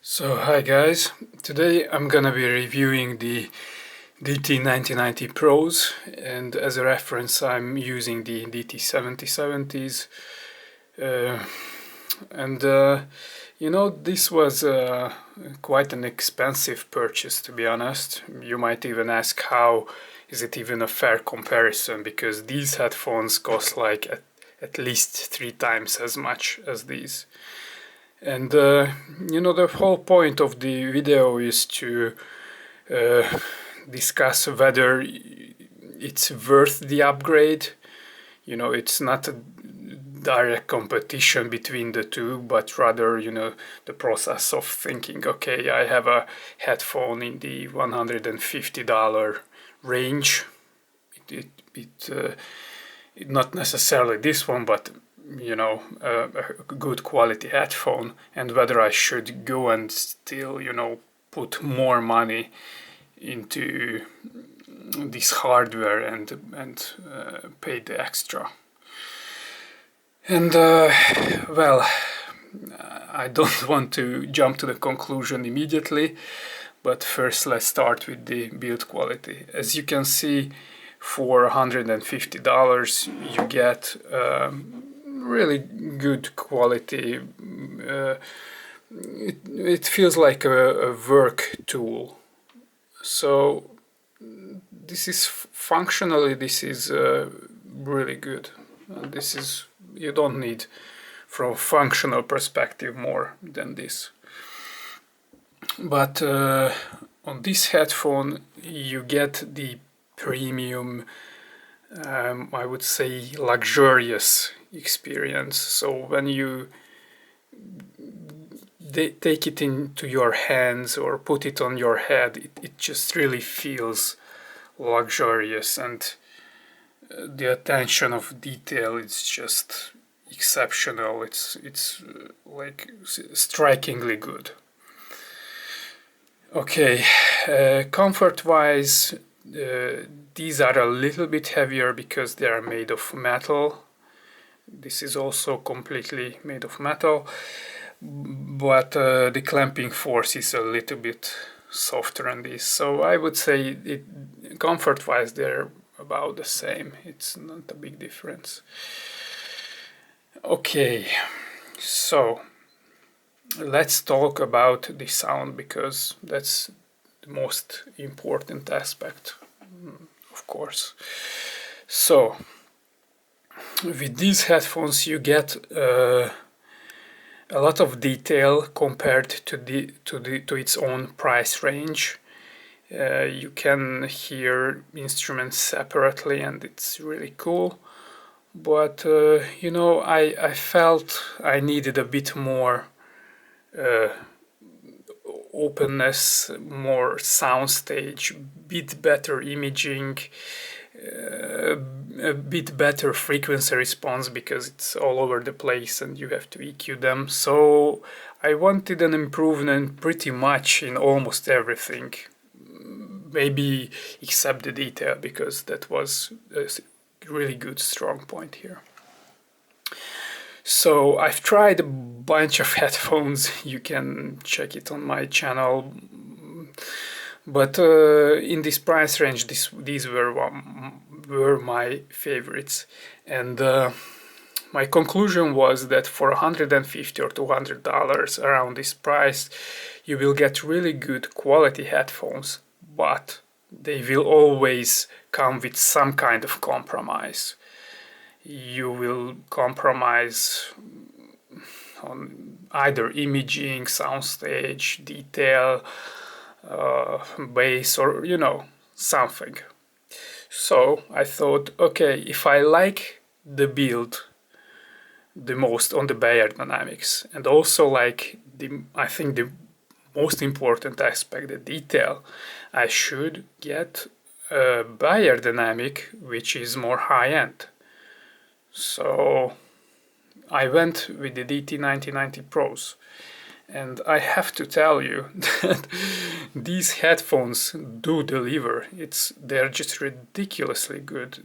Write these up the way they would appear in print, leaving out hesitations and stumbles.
So hi guys, today I'm gonna be reviewing the DT1990 Pros, and as a reference I'm using the DT770s, and this was quite an expensive purchase, to be honest. You might even ask, how is it even a fair comparison, because these headphones cost like at least 3 times as much as these. And the whole point of the video is to discuss whether it's worth the upgrade. It's not a direct competition between the two, but rather, the process of thinking, okay, I have a headphone in the $150 range. Not necessarily this one, but a good quality headphone, and whether I should go and still, put more money into this hardware and pay the extra. And well, I don't want to jump to the conclusion immediately, but first let's start with the build quality. As you can see, for $150 you get really good quality. It feels like a work tool. So this is functionally, this is really good. This is, you don't need, from a functional perspective, more than this. But on this headphone you get the premium, I would say luxurious experience. So when you take it into your hands or put it on your head, it just really feels luxurious, and the attention of detail is just exceptional. It's like strikingly good. Okay, comfort-wise, these are a little bit heavier because they are made of metal. This is also completely made of metal, but the clamping force is a little bit softer on this. So I would say comfort-wise they're about the same. It's not a big difference. Okay, so let's talk about the sound, because that's the most important aspect, of course. So with these headphones you get a lot of detail compared to its own price range. You can hear instruments separately, and it's really cool. But I felt I needed a bit more openness, more soundstage, bit better imaging, a bit better frequency response, because it's all over the place and you have to EQ them. So I wanted an improvement pretty much in almost everything, maybe except the detail, because that was a really good strong point here. So I've tried a bunch of headphones. You can check it on my channel. But in this price range, these were my favorites. And my conclusion was that for $150 or $200 around this price, you will get really good quality headphones, but they will always come with some kind of compromise. You will compromise on either imaging, soundstage, detail, bass, or something. So I thought, okay, if I like the build the most on the Beyerdynamics, and also like I think the most important aspect, the detail, I should get a Beyerdynamic which is more high-end. So I went with the DT1990 Pros, and I have to tell you that these headphones do deliver. They're just ridiculously good.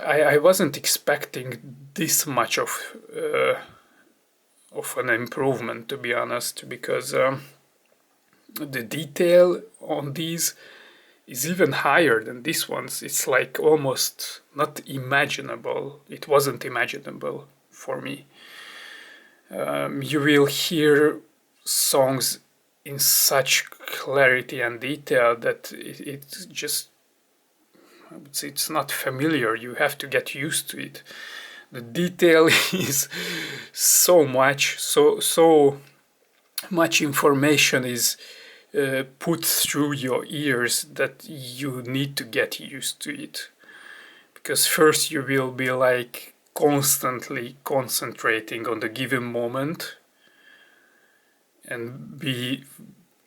I wasn't expecting this much of of an improvement, to be honest, because the detail on these is even higher than this one's. It's like almost not imaginable. It wasn't imaginable for me. You will hear songs in such clarity and detail that it's just, I would say, it's not familiar. You have to get used to it. The detail is so much, so much information is put through your ears that you need to get used to it. Because first you will be like constantly concentrating on the given moment and be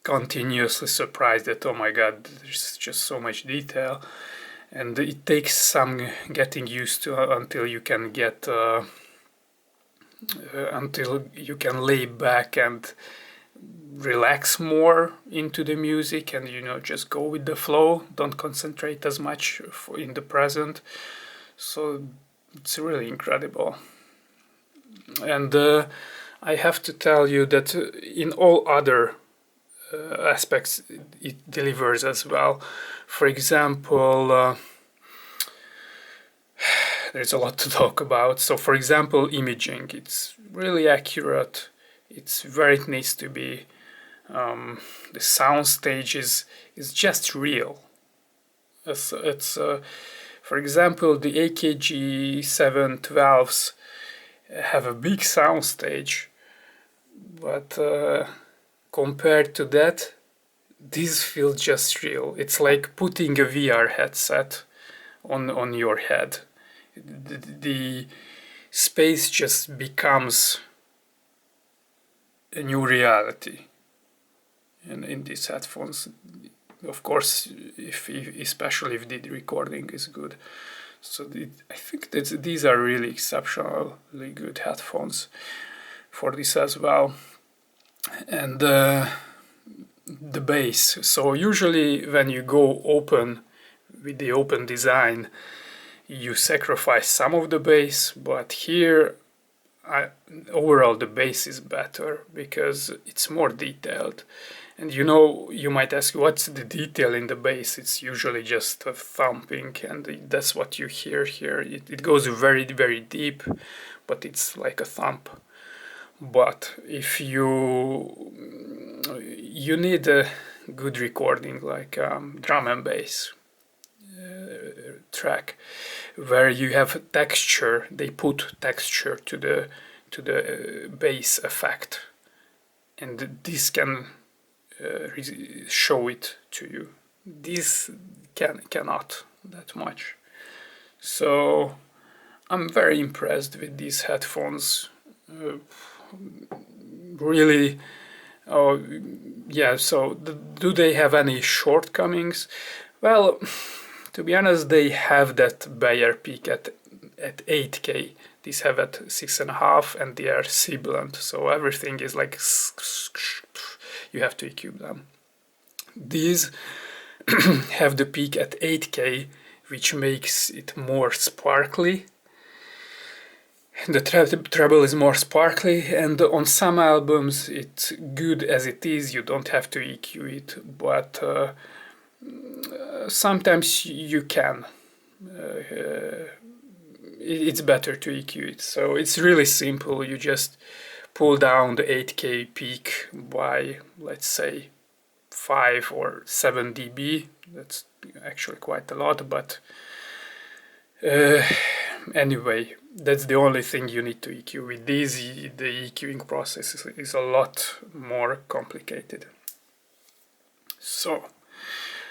continuously surprised that, oh my god, there's just so much detail. And it takes some getting used to until you can get until you can lay back and relax more into the music and, you know, just go with the flow. Don't concentrate as much in the present. So it's really incredible. And I have to tell you that in all other aspects it delivers as well. For example, there's a lot to talk about. So for example, imaging, it's really accurate. It's where it needs to be. The sound stage is just real. It's for example, the AKG 712s have a big sound stage, but compared to that, these feel just real. It's like putting a VR headset on your head. The space just becomes a new reality in these headphones. Of course, especially if the recording is good. So I think that these are really exceptionally good headphones for this as well. And the bass. So usually when you go open with the open design, you sacrifice some of the bass, but here overall the bass is better because it's more detailed. And you know, you might ask, what's the detail in the bass? It's usually just a thumping, and that's what you hear here. It goes very, very deep, but it's like a thump. But if you need a good recording, like drum and bass track, where you have texture, they put texture to the bass effect, and this can show it to you. This cannot that much. So I'm very impressed with these headphones. Really. Yeah, so do they have any shortcomings? Well, to be honest, they have that Bayer peak at 8K. These have at 6.5, and they are sibilant, so everything is like you have to EQ them. These have the peak at 8K, which makes it more sparkly. The treble is more sparkly, and on some albums it's good as it is, you don't have to EQ it, but sometimes you can. It's better to EQ it. So it's really simple, you just pull down the 8K peak by, let's say, 5 or 7 dB. That's actually quite a lot, but anyway, that's the only thing you need to EQ. With these, the EQing process is a lot more complicated. So,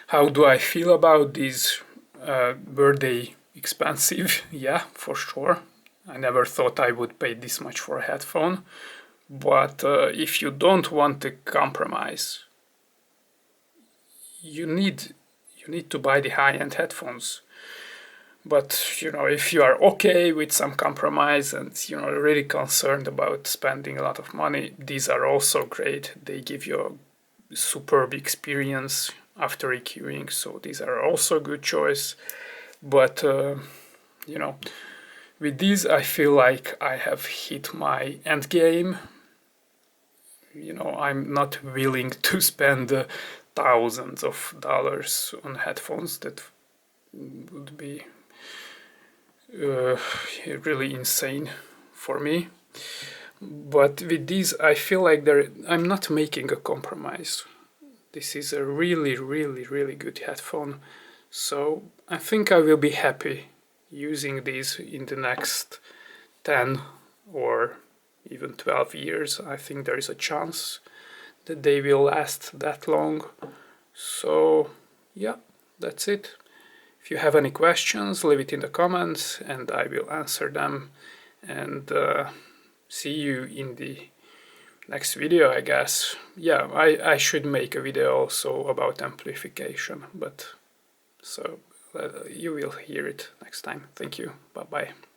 how do I feel about these? Were they expensive? Yeah, for sure. I never thought I would pay this much for a headphone. But if you don't want to compromise, you need to buy the high-end headphones. But, you know, if you are okay with some compromise and, you know, really concerned about spending a lot of money, these are also great. They give you a superb experience after EQing, so these are also a good choice. But, you know, with these I feel like I have hit my end game. I'm not willing to spend thousands of dollars on headphones. That would be really insane for me. But with these, I feel like I'm not making a compromise. This is a really, really, really good headphone. So I think I will be happy using these in the next 10 or even 12 years. I think there is a chance that they will last that long. So yeah, that's it. If you have any questions, leave it in the comments and I will answer them. And see you in the next video, I guess. Yeah, I should make a video also about amplification, but so you will hear it next time. Thank you. Bye bye.